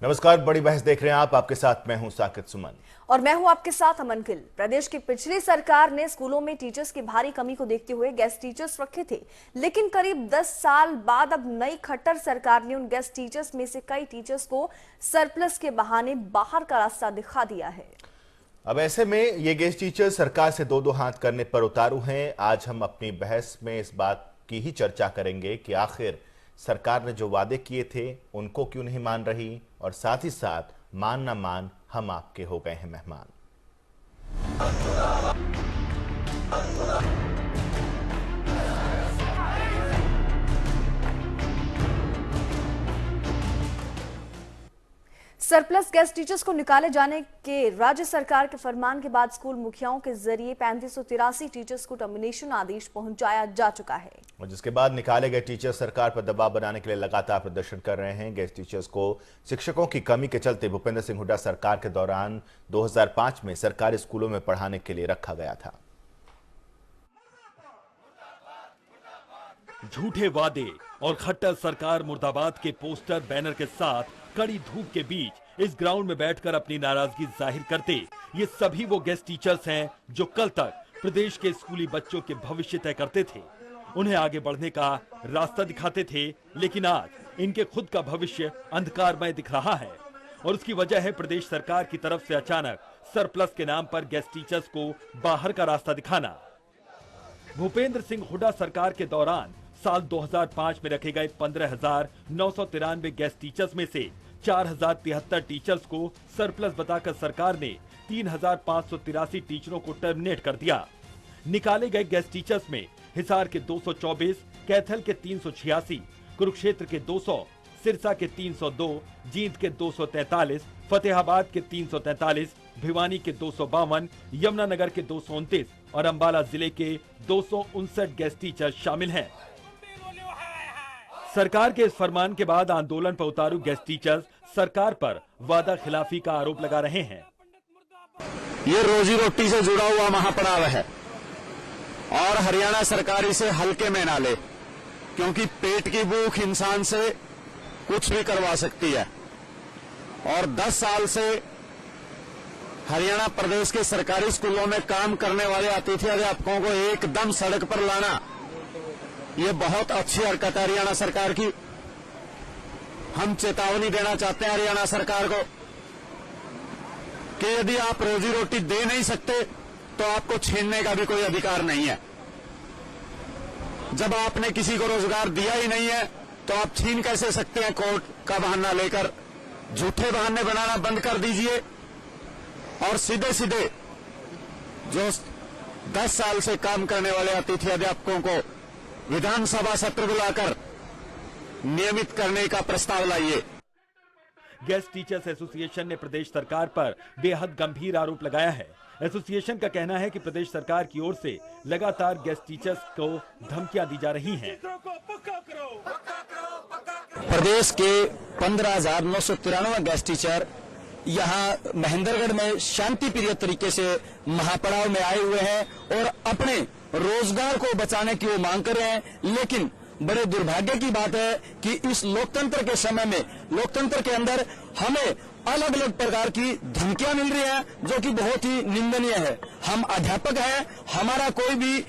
नमस्कार, बड़ी बहस देख रहे हैं आप। आपके साथ मैं हूं साकिब सुमन और मैं हूं आपके साथ अमन गिल। प्रदेश की पिछली सरकार ने स्कूलों में टीचर्स की भारी कमी को देखते हुए गेस्ट टीचर्स रखे थे, लेकिन करीब 10 साल बाद अब नई खट्टर सरकार ने उन गेस्ट टीचर्स में से कई टीचर्स को सरप्लस के बहाने बाहर का रास्ता दिखा दिया है। अब ऐसे में ये गेस्ट टीचर सरकार से दो हाथ करने पर उतारू हैं। आज हम अपनी बहस में इस बात की ही चर्चा करेंगे कि आखिर सरकार ने जो वादे किए थे उनको क्यों नहीं मान रही, और साथ ही साथ मान ना मान हम आपके हो गए हैं मेहमान। सरप्लस गेस्ट टीचर्स को निकाले जाने के राज्य सरकार के फरमान के बाद स्कूल मुखियाओं के जरिए 3583 टीचर्स को टर्मिनेशन आदेश पहुंचाया जा चुका है, और जिसके बाद निकाले गए टीचर्स सरकार पर दबाव बनाने के लिए लगातार प्रदर्शन कर रहे हैं। गेस्ट टीचर्स को शिक्षकों की कमी के चलते भूपेंद्र सिंह हुड्डा सरकार के दौरान 2005 में सरकारी स्कूलों में पढ़ाने के लिए रखा गया था। झूठे वादे और खट्टर सरकार मुर्दाबाद के पोस्टर बैनर के साथ कड़ी धूप के बीच इस ग्राउंड में बैठकर अपनी नाराजगी जाहिर करते ये सभी वो गेस्ट टीचर्स हैं जो कल तक प्रदेश के स्कूली बच्चों के भविष्य तय करते थे, उन्हें आगे बढ़ने का रास्ता दिखाते थे। लेकिन आज इनके खुद का भविष्य अंधकारमय दिख रहा है, और उसकी वजह है प्रदेश सरकार की तरफ से अचानक सरप्लस के नाम पर गेस्ट टीचर्स को बाहर का रास्ता दिखाना। भूपेंद्र सिंह हुड्डा सरकार के दौरान साल 2005 में रखे गए 15,993 गेस्ट टीचर्स में से 4,073 टीचर्स को सरप्लस बताकर सरकार ने 3,583 टीचरों को टर्मिनेट कर दिया। निकाले गए गेस्ट टीचर्स में हिसार के 224, कैथल के 386, कुरुक्षेत्र के 200, सिरसा के 302, जींद के 243, फतेहाबाद के 343, भिवानी के 252, यमुनानगर के 229 और अंबाला जिले के 259 गेस्ट टीचर शामिल हैं। सरकार के इस फरमान के बाद आंदोलन पर उतारू गेस्ट टीचर्स सरकार पर वादा खिलाफी का आरोप लगा रहे हैं। ये रोजी रोटी से जुड़ा हुआ महापड़ाव है और हरियाणा सरकार इसे हल्के में ना ले, क्योंकि पेट की भूख इंसान से कुछ भी करवा सकती है। और 10 साल से हरियाणा प्रदेश के सरकारी स्कूलों में काम करने वाले अतिथि अध्यापकों को एकदम सड़क पर लाना, ये बहुत अच्छी हरकत है हरियाणा सरकार की। हम चेतावनी देना चाहते हैं हरियाणा सरकार को कि यदि आप रोजी रोटी दे नहीं सकते तो आपको छीनने का भी कोई अधिकार नहीं है। जब आपने किसी को रोजगार दिया ही नहीं है तो आप छीन कैसे सकते हैं? कोर्ट का बहाना लेकर झूठे बहाने बनाना बंद कर दीजिए और सीधे सीधे जो 10 साल से काम करने वाले अतिथि अध्यापकों को विधानसभा सत्र बुलाकर नियमित करने का प्रस्ताव लाइए। गेस्ट टीचर्स एसोसिएशन ने प्रदेश सरकार पर बेहद गंभीर आरोप लगाया है। एसोसिएशन का कहना है कि प्रदेश सरकार की ओर से लगातार गेस्ट टीचर्स को धमकियां दी जा रही हैं। प्रदेश के 15,993 गेस्ट टीचर यहाँ महेंद्रगढ़ में शांति प्रिय तरीके से महापड़ाव में आए हुए हैं और अपने रोजगार को बचाने की वो मांग कर रहे हैं। लेकिन बड़े दुर्भाग्य की बात है कि इस लोकतंत्र के समय में, लोकतंत्र के अंदर हमें अलग अलग प्रकार की धमकियां मिल रही हैं, जो कि बहुत ही निंदनीय है। हम अध्यापक हैं, हमारा कोई भी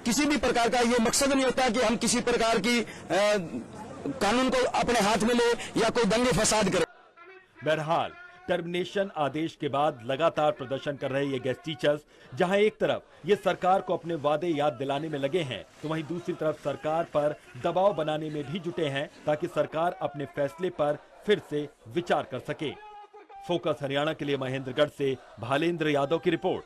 किसी भी प्रकार का ये मकसद नहीं होता कि हम किसी प्रकार की कानून को अपने हाथ में ले या कोई दंगे फसाद करे। बहरहाल टर्मिनेशन आदेश के बाद लगातार प्रदर्शन कर रहे ये गेस्ट टीचर्स जहां एक तरफ ये सरकार को अपने वादे याद दिलाने में लगे हैं, तो वहीं दूसरी तरफ सरकार पर दबाव बनाने में भी जुटे हैं ताकि सरकार अपने फैसले पर फिर से विचार कर सके। फोकस हरियाणा के लिए महेंद्रगढ़ से भालेंद्र यादव की रिपोर्ट।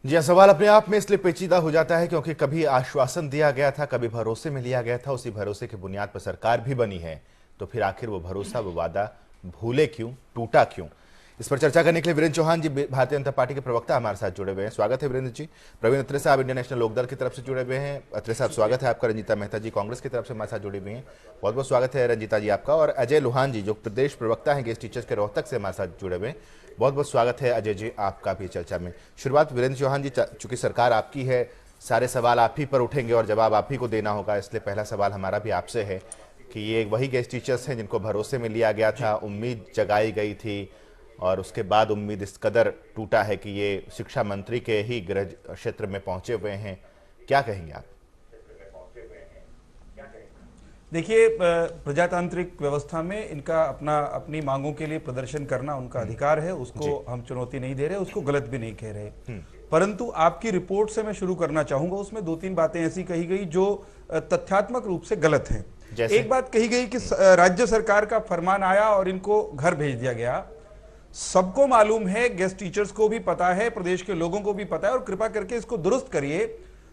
जी, सवाल अपने आप में इसलिए पेचीदा हो जाता है क्योंकि कभी आश्वासन दिया गया था, कभी भरोसे में लिया गया था, उसी भरोसे की बुनियाद पर सरकार भी बनी है, तो फिर आखिर वो भरोसा, वो वादा भूले क्यों, टूटा क्यों? इस पर चर्चा करने के लिए वीरेंद्र चौहान जी, भारतीय जनता पार्टी के प्रवक्ता, हमारे साथ जुड़े हुए हैं। स्वागत है वीरेंद्र जी। प्रवीण अत्रे साहब इंडियन नेशनल लोकदल की तरफ से जुड़े हुए हैं। अत्रे साहब स्वागत है आपका। रंजीता मेहता जी कांग्रेस की तरफ से हमारे साथ जुड़ी हुई हैं, बहुत बहुत स्वागत है रंजीता जी आपका। और अजय लोहान जी जो प्रदेश प्रवक्ता हैं गेस्ट टीचर्स के रोहतक से हमारे साथ जुड़े हुए हैं, बहुत बहुत स्वागत है अजय जी आपका भी चर्चा में। शुरुआत वीरेंद्र चौहान जी, चूंकि सरकार आपकी है, सारे सवाल आप ही पर उठेंगे और जवाब आप ही को देना होगा, इसलिए पहला सवाल हमारा भी आपसे है कि ये वही गेस्ट टीचर्स हैं जिनको भरोसे में लिया गया था, उम्मीद जगाई गई थी और उसके बाद उम्मीद इस कदर टूटा है कि ये शिक्षा मंत्री के ही गृह क्षेत्र में पहुंचे हुए हैं। क्या कहेंगे आप? देखिए, प्रजातांत्रिक व्यवस्था में इनका अपनी मांगों के लिए प्रदर्शन करना उनका अधिकार है, उसको हम चुनौती नहीं दे रहे, उसको गलत भी नहीं कह रहे। परंतु आपकी रिपोर्ट से मैं शुरू करना चाहूंगा, उसमें 2-3 बातें ऐसी कही गई जो तथ्यात्मक रूप से गलत हैं। एक बात कही गई कि राज्य सरकार का फरमान आया और इनको घर भेज दिया गया। सबको मालूम है, गेस्ट टीचर्स को भी पता है, प्रदेश के लोगों को भी पता है, और कृपा करके इसको दुरुस्त करिए,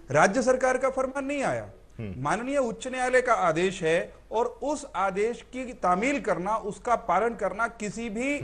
राज्य सरकार का फरमान नहीं आया, माननीय उच्च न्यायालय का आदेश है और उस आदेश की तामील करना, उसका पालन करना किसी भी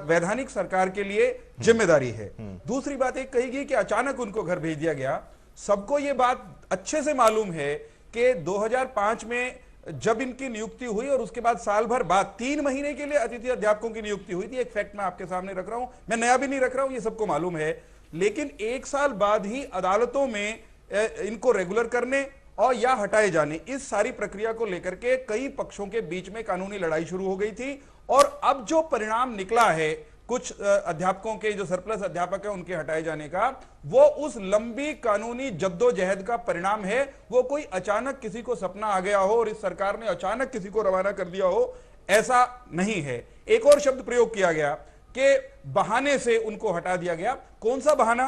वैधानिक सरकार के लिए जिम्मेदारी है। दूसरी बात एक कही गई कि अचानक उनको घर भेज दिया गया। सबको ये बात अच्छे से मालूम है कि 2005 में जब इनकी नियुक्ति हुई और उसके बाद साल भर बाद 3 महीने के लिए अतिथि अध्यापकों की नियुक्ति हुई थी। एक फैक्ट मैं आपके सामने रख रहा हूं, मैं नया भी नहीं रख रहा हूं, ये सबको मालूम है। लेकिन 1 साल बाद ही अदालतों में इनको रेगुलर करने और या हटाए जाने, इस सारी प्रक्रिया को लेकर के कई पक्षों के बीच में कानूनी लड़ाई शुरू हो गई थी। और अब जो परिणाम निकला है कुछ अध्यापकों के, जो सरप्लस अध्यापक है, उनके हटाए जाने का, वो उस लंबी कानूनी जद्दोजहद का परिणाम है। वो कोई अचानक किसी को सपना आ गया हो और इस सरकार ने अचानक किसी को रवाना कर दिया हो, ऐसा नहीं है। एक और शब्द प्रयोग किया गया कि बहाने से उनको हटा दिया गया। कौन सा बहाना?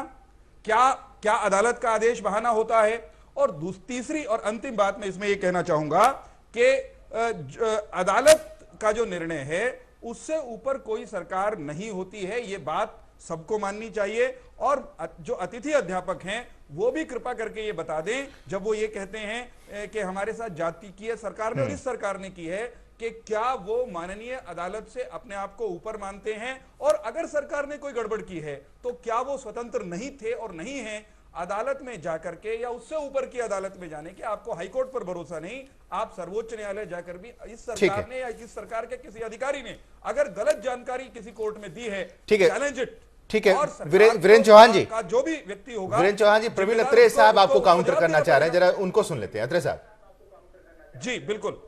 क्या अदालत का आदेश बहाना होता है? और तीसरी और अंतिम बात मैं इसमें यह कहना चाहूंगा कि अदालत का जो निर्णय है उससे ऊपर कोई सरकार नहीं होती है, ये बात सबको माननी चाहिए। और जो अतिथि अध्यापक हैं वो भी कृपा करके ये बता दें, जब वो ये कहते हैं कि हमारे साथ जाति की है सरकार ने और इस सरकार ने की है, कि क्या वो माननीय अदालत से अपने आप को ऊपर मानते हैं? और अगर सरकार ने कोई गड़बड़ की है तो क्या वो स्वतंत्र नहीं थे और नहीं है अदालत में जाकर के या उससे ऊपर की अदालत में जाने के? आपको हाईकोर्ट पर भरोसा नहीं, आप सर्वोच्च न्यायालय जाकर भी इस सरकार ने या इस सरकार के किसी अधिकारी ने अगर गलत जानकारी किसी कोर्ट में दी है, चैलेंज इट। ठीक है, वीरेंद्र चौहान जी, जो भी व्यक्ति होगा, वीरेंद्र चौहान जी, प्रवीण अत्रे साहब आपको काउंटर करना चाह रहे हैं, जरा उनको सुन लेते हैं। अत्रे साहब जी। बिल्कुल।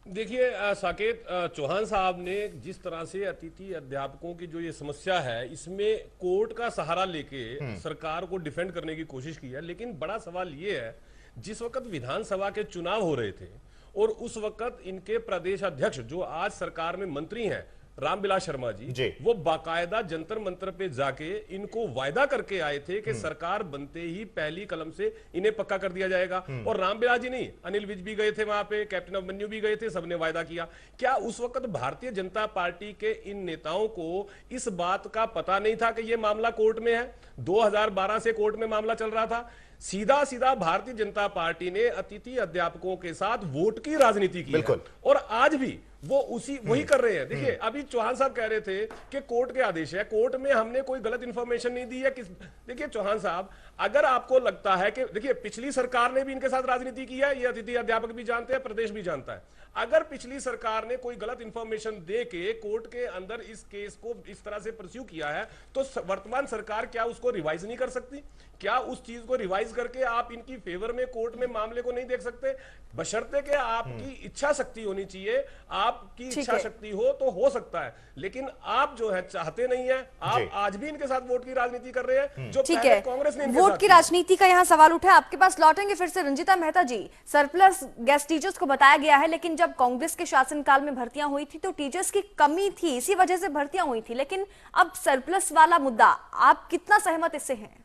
देखिए साकेत, चौहान साहब ने जिस तरह से अतिथि अध्यापकों की जो ये समस्या है, इसमें कोर्ट का सहारा लेके सरकार को डिफेंड करने की कोशिश की है। लेकिन बड़ा सवाल ये है, जिस वक्त विधानसभा के चुनाव हो रहे थे और उस वक्त इनके प्रदेश अध्यक्ष जो आज सरकार में मंत्री हैं, रामविलास शर्मा जी, वो बाकायदा जंतर मंतर पे जाके इनको वायदा करके आए थे कि सरकार बनते ही पहली कलम से इन्हें पक्का कर दिया जाएगा। और रामविलास जी नहीं, अनिल विज भी गए थे वहां पे, कैप्टन अभिमन्यु भी गए थे, सबने वायदा किया। क्या उस वक्त भारतीय जनता पार्टी के इन नेताओं को इस बात का पता नहीं था कि यह मामला कोर्ट में है? 2012 से कोर्ट में मामला चल रहा था। सीधा सीधा भारतीय जनता पार्टी ने अतिथि अध्यापकों के साथ वोट की राजनीति की है और आज भी वो वही कर रहे हैं। देखिए, अभी चौहान साहब कह रहे थे कि कोर्ट के आदेश है, कोर्ट में हमने कोई गलत इंफॉर्मेशन नहीं दी है। देखिए चौहान साहब, अगर आपको लगता है कि देखिए पिछली सरकार ने भी इनके साथ राजनीति की है, ये अतिथि अध्यापक भी जानते हैं, प्रदेश भी जानता है। अगर पिछली सरकार ने कोई गलत इंफॉर्मेशन दे के कोर्ट के अंदर इस केस को इस तरह से परस्यू किया है, तो वर्तमान सरकार क्या उसको रिवाइज नहीं कर सकती? क्या उस चीज को रिवाइज करके आप इनकी फेवर में कोर्ट में मामले को नहीं देख सकते? बशर्ते कि आपकी इच्छा शक्ति होनी चाहिए। आपकी इच्छा शक्ति हो तो हो सकता है, लेकिन आप जो है चाहते नहीं है। आप आज भी इनके साथ वोट की राजनीति कर रहे हैं, जो पहले कांग्रेस ने वोट की राजनीति का यहाँ सवाल उठा है। आपके पास लौटेंगे फिर से। रंजीता मेहता जी, सरप्लस गेस्ट टीचर्स को बताया गया है, लेकिन जब कांग्रेस के शासनकाल में भर्तियां हुई थी तो टीचर्स की कमी थी, इसी वजह से भर्तियां हुई थी। लेकिन अब सरप्लस वाला मुद्दा, आप कितना सहमत इससे हैं?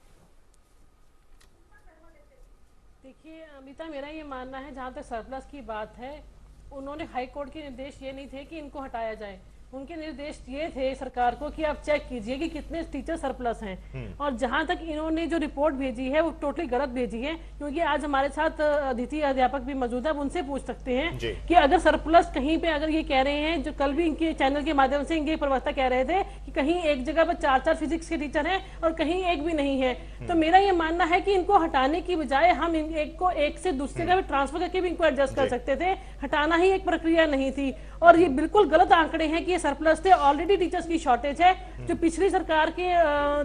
देखिए अमिता, मेरा ये मानना है, जहाँ तक सरप्लस की बात है, उन्होंने हाई कोर्ट के निर्देश ये नहीं थे कि इनको हटाया जाए। उनके निर्देश ये थे सरकार को कि आप चेक कीजिए कि कितने टीचर सरप्लस हैं। और जहां तक इन्होंने जो रिपोर्ट भेजी है वो टोटली गलत भेजी है, क्योंकि आज हमारे साथ अतिथि अध्यापक भी मौजूद है, उनसे पूछ सकते हैं कि अगर सरप्लस कहीं पे, अगर ये कह रहे हैं, जो कल भी इनके चैनल के माध्यम से इनके प्रवक्ता कह रहे थे कि कहीं एक जगह पर 4-4 फिजिक्स के टीचर हैं और कहीं एक भी नहीं है, तो मेरा ये मानना है कि इनको हटाने की बजाय हम एक को एक से दूसरी जगह ट्रांसफर करके भी इनको एडजस्ट कर सकते थे। हटाना ही एक प्रक्रिया नहीं थी। और ये बिल्कुल गलत आंकड़े हैं कि ये सरप्लस थे। ऑलरेडी टीचर्स की शॉर्टेज है। जो पिछली सरकार के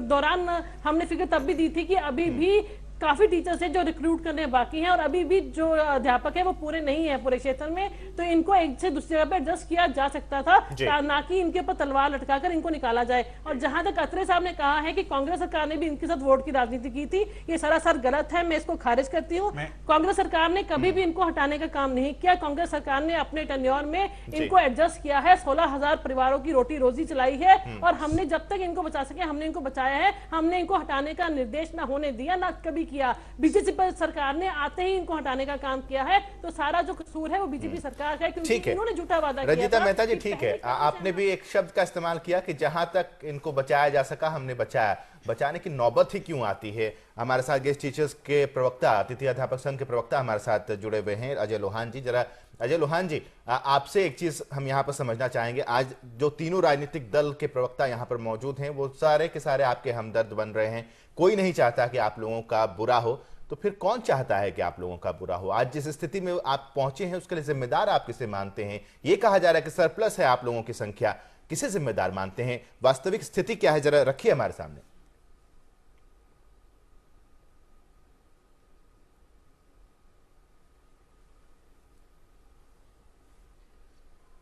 दौरान हमने फिगर तब भी दी थी कि अभी भी काफी टीचर्स हैं जो रिक्रूट करने बाकी हैं और अभी भी जो अध्यापक है वो पूरे नहीं है पूरे क्षेत्र में, तो इनको एक से दूसरी जगह पे एडजस्ट किया जा सकता था, ना कि इनके ऊपर तलवार लटकाकर इनको निकाला जाए। और जहां तक अत्रे साहब ने कहा है कि कांग्रेस सरकार ने भी इनके साथ वोट की राजनीति की थी, ये सरासर गलत है, मैं इसको खारिज करती हूँ। कांग्रेस सरकार ने कभी भी इनको हटाने का काम नहीं किया। कांग्रेस सरकार ने अपने टेन्योर में इनको एडजस्ट किया है, 16,000 परिवारों की रोटी रोजी चलाई है और हमने जब तक इनको बचा सके हमने इनको बचाया है। हमने इनको हटाने का निर्देश ना होने दिया, ना कभी किया। बीजेपी सरकार ने आते ही इनको हटाने का काम किया है, तो सारा जो कसूर है वो बीजेपी सरकार का है, क्योंकि इन्होंने झूठा वादा किया था। रंजीता मेहता जी, ठीक है, आपने भी एक शब्द का इस्तेमाल किया कि जहां तक इनको बचाया जा सका हमने बचाया। बचाने की नौबत ही क्यों आती है? हमारे साथ गेस्ट टीचर्स के प्रवक्ता, अतिथि अध्यापक संघ के प्रवक्ता हमारे साथ जुड़े हुए हैं, अजय लोहान जी। जरा अजय लोहान जी, आपसे एक चीज हम यहाँ पर समझना चाहेंगे। आज जो तीनों राजनीतिक दल के प्रवक्ता यहाँ पर मौजूद हैं वो सारे के सारे आपके हमदर्द बन रहे हैं। कोई नहीं चाहता कि आप लोगों का बुरा हो, तो फिर कौन चाहता है कि आप लोगों का बुरा हो? आज जिस स्थिति में आप पहुंचे हैं उसके लिए जिम्मेदार आप किसे मानते हैं? ये कहा जा रहा है कि सरप्लस है आप लोगों की संख्या, किसे जिम्मेदार मानते हैं? वास्तविक स्थिति क्या है, जरा रखिए हमारे सामने।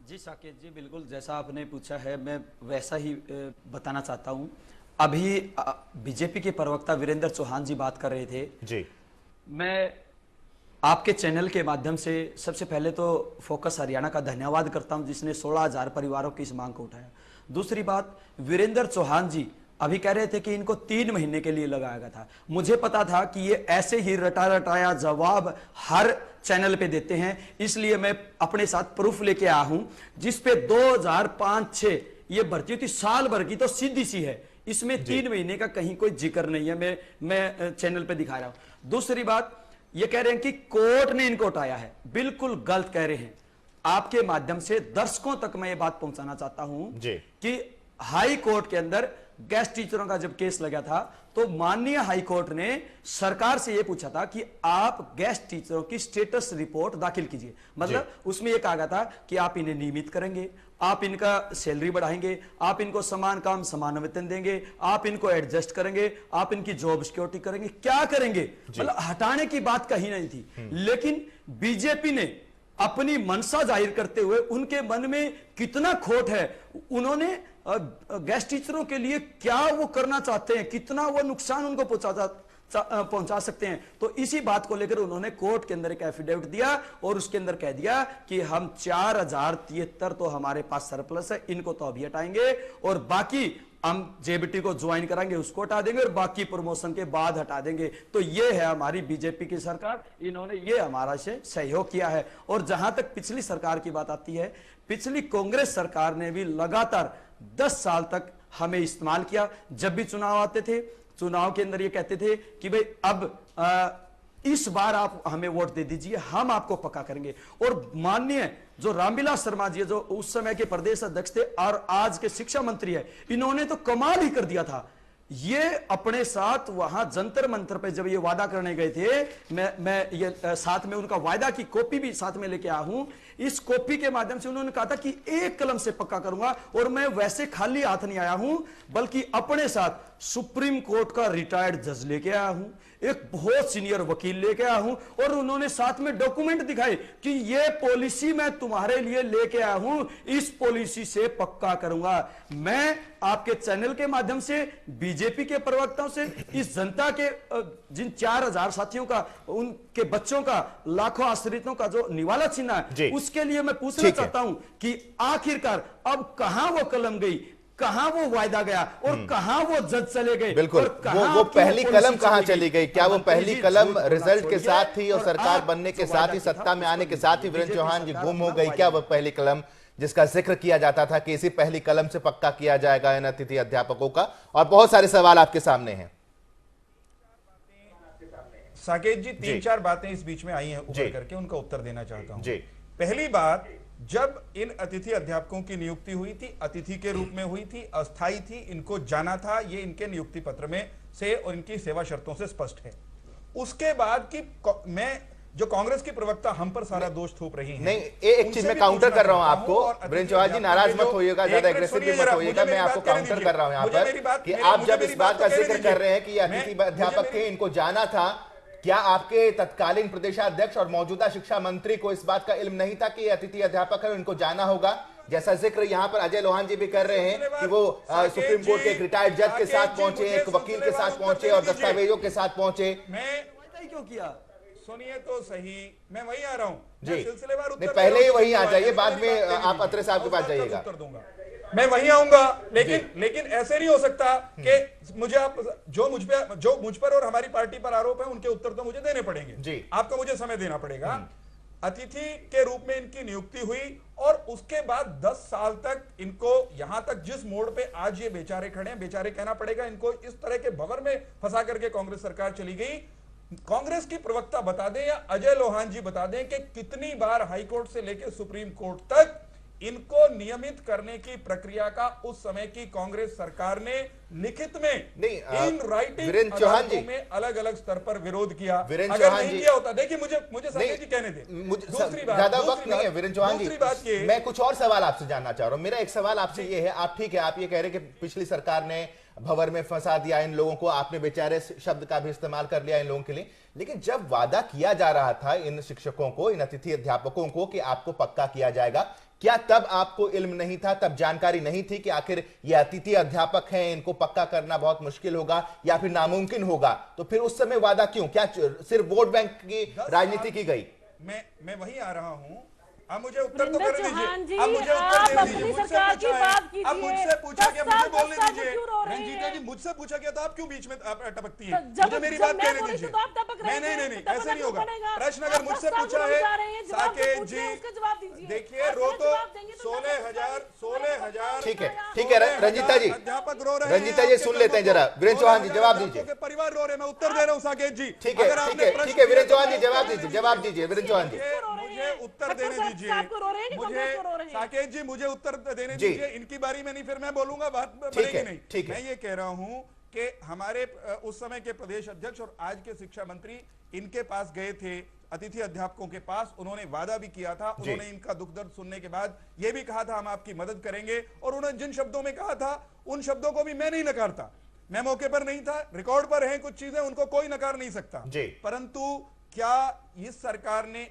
जी साकेत जी, बिल्कुल जैसा आपने पूछा है मैं वैसा ही बताना चाहता हूं। अभी बीजेपी के प्रवक्ता वीरेंद्र चौहान जी बात कर रहे थे जी। मैं आपके चैनल के माध्यम से सबसे पहले तो फोकस हरियाणा का धन्यवाद करता हूं जिसने 16,000 परिवारों की इस मांग को उठाया। दूसरी बात, वीरेंद्र चौहान जी अभी कह रहे थे कि इनको 3 महीने के लिए लगाया गया था। मुझे पता था कि ये ऐसे ही रटाया जवाब हर चैनल पे देते हैं, इसलिए मैं अपने साथ प्रूफ लेके आया हूं जिसपे 2005-6 ये भर्ती थी, साल भर की, तो सीधी सी है, इसमें 3 महीने का कहीं कोई जिक्र नहीं है। मैं चैनल पे दिखा रहा हूं। दूसरी बात, ये कह रहे हैं कि कोर्ट ने इनको हटाया है, बिल्कुल गलत कह रहे हैं। आपके माध्यम से दर्शकों तक मैं ये बात पहुंचाना चाहता हूं कि हाई कोर्ट के अंदर गेस्ट टीचरों का जब केस लगा था तो माननीय हाई कोर्ट ने सरकार से यह पूछा था कि आप गेस्ट टीचरों की स्टेटस रिपोर्ट दाखिल कीजिए। मतलब उसमें यह कहा गया था कि आप इन्हें नियमित करेंगे, आप इनका सैलरी बढ़ाएंगे, आप इनको समान काम समान वेतन देंगे, आप इनको एडजस्ट करेंगे, आप इनकी जॉब सिक्योरिटी करेंगे, क्या करेंगे? मतलब हटाने की बात कहीं नहीं थी। लेकिन बीजेपी ने अपनी मनसा जाहिर करते हुए उनके मन में कितना खोट है, उन्होंने गेस्ट टीचरों के लिए क्या वो करना चाहते हैं, कितना वो नुकसान उनको पहुंचा सकते हैं, तो इसी बात को लेकर उन्होंने कोर्ट के अंदर एक एफिडेविट दिया और उसके अंदर कह दिया कि हम 4073 तो हमारे पास सरप्लस है, इनको तो अभी हटाएंगे और बाकी हम जेबीटी को ज्वाइन कराएंगे उसको हटा देंगे और बाकी प्रमोशन के बाद हटा देंगे। तो ये है हमारी बीजेपी की सरकार, इन्होंने ये हमारा से सहयोग किया है। और जहां तक पिछली सरकार की बात आती है, पिछली कांग्रेस सरकार ने भी लगातार 10 साल तक हमें इस्तेमाल किया। जब भी चुनाव आते थे, चुनाव के अंदर ये कहते थे कि भाई अब इस बार आप हमें वोट दे दीजिए, हम आपको पक्का करेंगे। और माननीय जो रामविलास शर्मा जी जो उस समय के प्रदेश अध्यक्ष थे और आज के शिक्षा मंत्री है, इन्होंने तो कमाल ही कर दिया था। ये अपने साथ वहां जंतर मंतर पे जब ये वादा करने गए थे, मैं ये साथ में उनका वायदा की कॉपी भी साथ में लेके आया हूं। इस कॉपी के माध्यम से उन्होंने कहा था कि एक कलम से पक्का करूंगा, और मैं वैसे खाली हाथ नहीं आया हूं बल्कि अपने साथ सुप्रीम कोर्ट का रिटायर्ड जज लेके आया हूं, एक बहुत सीनियर वकील लेके आया हूं, और उन्होंने साथ में डॉक्यूमेंट दिखाए कि ये पॉलिसी मैं तुम्हारे लिए लेके आया हूं, इस पॉलिसी से पक्का करूंगा। मैं आपके चैनल के माध्यम से बीजेपी के प्रवक्ताओं से इस जनता के जिन 4000 साथियों का, उनके बच्चों का, लाखों आश्रितों का जो निवाला छीना है, उसके लिए मैं पूछना चाहता हूं कि आखिरकार अब कहां वो कलम गई, कहां वो वायदा गया और कहां वो जज चले गए? बिल्कुल, वो पहली कलम कहां चली गई? क्या वो पहली कलम रिजल्ट के साथ थी और सरकार बनने के साथ ही, सत्ता में आने के साथ ही वीरेंद्र चौहान जी गुम हो गई? क्या वो पहली कलम जिसका जिक्र किया जाता था कि इसी पहली कलम से पक्का किया जाएगा इन अतिथि अध्यापकों का? और बहुत सारे सवाल आपके सामने हैं साकेत जी। 3-4 बातें इस बीच में आई हैं उभर करके, उनका उत्तर देना चाहता हूं। पहली बात, जब इन अतिथि अध्यापकों की नियुक्ति हुई थी, अतिथि के रूप में हुई थी, अस्थायी थी, इनको जाना था, ये इनके नियुक्ति पत्र में से और इनकी सेवा शर्तों से स्पष्ट है। उसके बाद की मैं जो कांग्रेस की प्रवक्ता हम पर सारा दोष थोप रही हैं, नहीं, एक चीज मैं काउंटर कर रहा हूं आपको, वीरेंद्र चौहान जी नाराज मत होइएगा, ज्यादा एग्रेसिव मत होइएगा, मैं आपको काउंटर कर रहा हूं यहां पर कि आप जब इस बात का जिक्र कर रहे हैं कि अतिथि अध्यापक थे, इनको जाना था, क्या आपके तत्कालीन प्रदेशाध्यक्ष और मौजूदा शिक्षा मंत्री को इस बात का इल्म नहीं था कि ये अतिथि अध्यापक है, इनको जाना होगा? जैसा जिक्र यहाँ पर अजय लोहान जी भी कर रहे हैं कि वो सुप्रीम कोर्ट के एक रिटायर्ड जज के साथ पहुंचे, एक वकील के साथ पहुंचे और दस्तावेजों के साथ पहुंचे। मैं क्यों किया? सुनिए तो सही, मैं वहीं आ रहा हूँ जी। सिलसिलेवार नहीं, पहले ही वहीं आ जाइए, बाद में आप अत्रे साहब के पास जाइएगा। उत्तर दूंगा, मैं वहीं आऊंगा, लेकिन ऐसे नहीं हो सकता कि मुझे आप जो मुझ पर और हमारी पार्टी पर आरोप है उनके उत्तर तो मुझे देने पड़ेंगे जी। आपको मुझे समय देना पड़ेगा। अतिथि के रूप में इनकी नियुक्ति हुई और उसके बाद 10 साल तक इनको यहां तक जिस मोड़ पे आज ये बेचारे खड़े हैं, बेचारे कहना पड़ेगा, इनको इस तरह के भंवर में फंसा करके कांग्रेस सरकार चली गई। कांग्रेस की प्रवक्ता बता दें या अजय लोहान जी बता दें कि कितनी बार हाईकोर्ट से लेकर सुप्रीम कोर्ट तक इनको नियमित करने की प्रक्रिया का उस समय की कांग्रेस सरकार ने लिखित में इन राइटिंग अदालतों में अलग अलग स्तर पर विरोध किया। अगर नहीं किया होता, देखिए मुझे साकेत जी कहने दे, दूसरी बात, ज्यादा वक्त नहीं है वीरेंद्र चौहान जी, मैं कुछ और सवाल आपसे जानना चाह रहा हूं। मेरा एक सवाल आपसे ये है, आप ठीक है, आप ये कह रहे हैं कि पिछली सरकार ने भंवर में फंसा दिया इन लोगों को, आपने बेचारे शब्द का भी इस्तेमाल कर लिया इन लोगों के लिए, लेकिन जब वादा किया जा रहा था इन शिक्षकों को, इन अतिथि अध्यापकों को कि आपको पक्का किया जाएगा, क्या तब आपको इल्म नहीं था, तब जानकारी नहीं थी कि आखिर ये अतिथि अध्यापक हैं, इनको पक्का करना बहुत मुश्किल होगा या फिर नामुमकिन होगा? तो फिर उस समय वादा क्यों? क्या सिर्फ वोट बैंक की राजनीति की गई? मैं वहीं आ रहा हूं, अब मुझे उत्तर तो करने दीजिए। अब मुझे उत्तर देने दीजिए। अब मुझसे पूछा गया, मुझे बोलने दीजिए। रंजीता जी, मुझसे पूछा गया तो आप क्यों बीच में टपकती हैं? मुझे मेरी बात कहने दीजिए। नहीं, ऐसे नहीं होगा। प्रश्न अगर मुझसे पूछा है साकेत जी, देखिए रो तो 16,000 ठीक है रंजीता जी, अध्यापक रो रहे हैं, रंजीता जी सुन लेते हैं जरा। वीरेंद्र चौहान जी जवाब दीजिए। परिवार रो रहे, मैं उत्तर दे रहा हूँ साकेत जी। ठीक है वीरेंद्र चौहान जी जवाब दीजिए वीरेंद्र चौहान जी। मुझे उत्तर देने दीजिए, साकेत जी मुझे उत्तर देने दीजिए। इनकी बारी में नहीं, फिर मैं बोलूंगा, बात बढ़ेगी नहीं। मैं ये कह रहा हूं कि हमारे उस समय के प्रदेश अध्यक्ष और आज के शिक्षा मंत्री इनके पास गए थे, अतिथि अध्यापकों के पास, उन्होंने वादा भी किया था, उन्होंने इनका दुख दर्द सुनने के बाद यह भी कहा था हम आपकी मदद करेंगे, और उन्होंने जिन शब्दों में कहा था उन शब्दों को भी मैं नहीं नकारता। मैं मौके पर नहीं था, रिकॉर्ड पर है कुछ चीजें, उनको कोई नकार नहीं सकता। परंतु क्या इस सरकार ने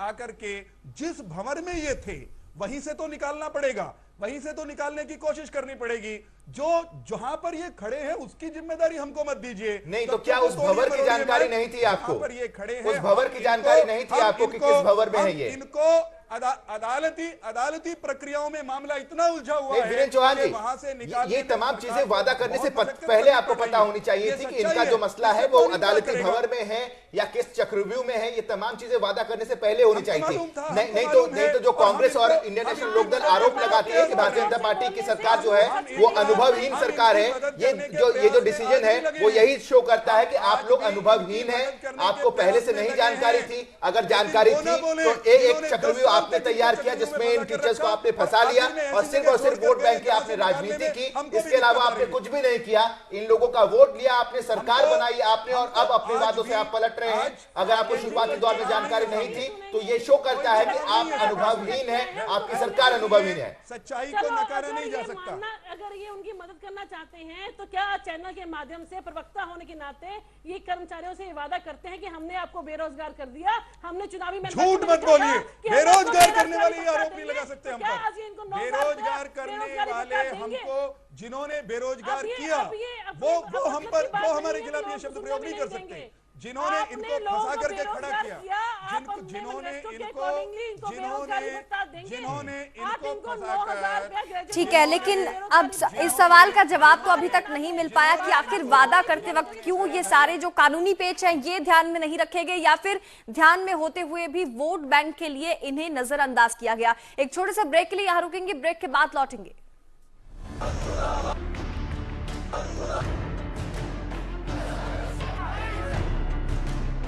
आकर के जिस भंवर में ये थे वहीं से तो निकालना पड़ेगा, वहीं से तो निकालने की कोशिश करनी पड़ेगी। जहां पर ये खड़े हैं उसकी जिम्मेदारी हमको मत दीजिए। नहीं तो क्या उस भंवर की जानकारी नहीं थी आपको? पर ये खड़े हैं, उस भंवर की जानकारी नहीं थी आपको कि किस भंवर में है ये? इनको अदालती प्रक्रियाओं में मामला इतना उलझा हुआ है वीरेंद्र चौहान जी, वहां से ये तमाम चीजें वादा करने से पहले आपको पता होनी चाहिए थी कि इनका जो मसला है वो अदालती भंवर में है या किस चक्रव्यूह में है। ये तमाम चीजें वादा करने से पहले होनी चाहिए थी। नहीं तो जो कांग्रेस और इंडियन नेशनल लोकदल आरोप लगाती है कि भारतीय जनता पार्टी की सरकार जो है वो अनुभवहीन सरकार है, ये जो डिसीजन है वो यही शो करता है कि आप लोग अनुभवहीन हैं, आपको पहले से नहीं जानकारी थी। अगर जानकारी थी तो एक चक्रव्यूह आपने तैयार किया जिसमें इन टीचर्स को आपने फंसा लिया और सिर्फ वोट बैंक की आपने राजनीति की, इसके अलावा आपने कुछ भी नहीं किया। इन लोगों का वोट लिया आपने, सरकार बनाई आपने और अब अपनी बातों से आप पलट रहे हैं। अगर आपको शुरुआती दौर में जानकारी नहीं थी तो ये शो करता है कि आप अनुभवहीन हैं, आपकी सरकार अनुभवहीन है। सच्चाई को नकारा नहीं जा सकता। अगर ये उनकी मदद करना चाहते हैं तो क्या चैनल के माध्यम से प्रवक्ता होने के नाते ये कर्मचारियों से वादा करते हैं कि हमने आपको बेरोजगार कर दिया, हमने चुनावी में झूठ मत बोलिए, बेरोजगार करने वाले आरोप नहीं लगा सकते हम पर। बेरोजगार करने वाले हमको जिन्होंने बेरोजगार किया वो हम पर, वो हमारे खिलाफ ये शब्द प्रयोग नहीं कर सकते। जिन्होंने इनको फंसा करके खड़ा किया, जिन्होंने इनको फंसाकर। ठीक है, लेकिन अब इस सवाल का जवाब तो अभी तक नहीं मिल पाया कि आखिर वादा करते वक्त क्यों ये सारे जो कानूनी पेच हैं ये ध्यान में नहीं रखे गए, या फिर ध्यान में होते हुए भी वोट बैंक के लिए इन्हें नजरअंदाज किया गया। एक छोटे से ब्रेक के लिए यहाँ रुकेंगे, ब्रेक के बाद लौटेंगे।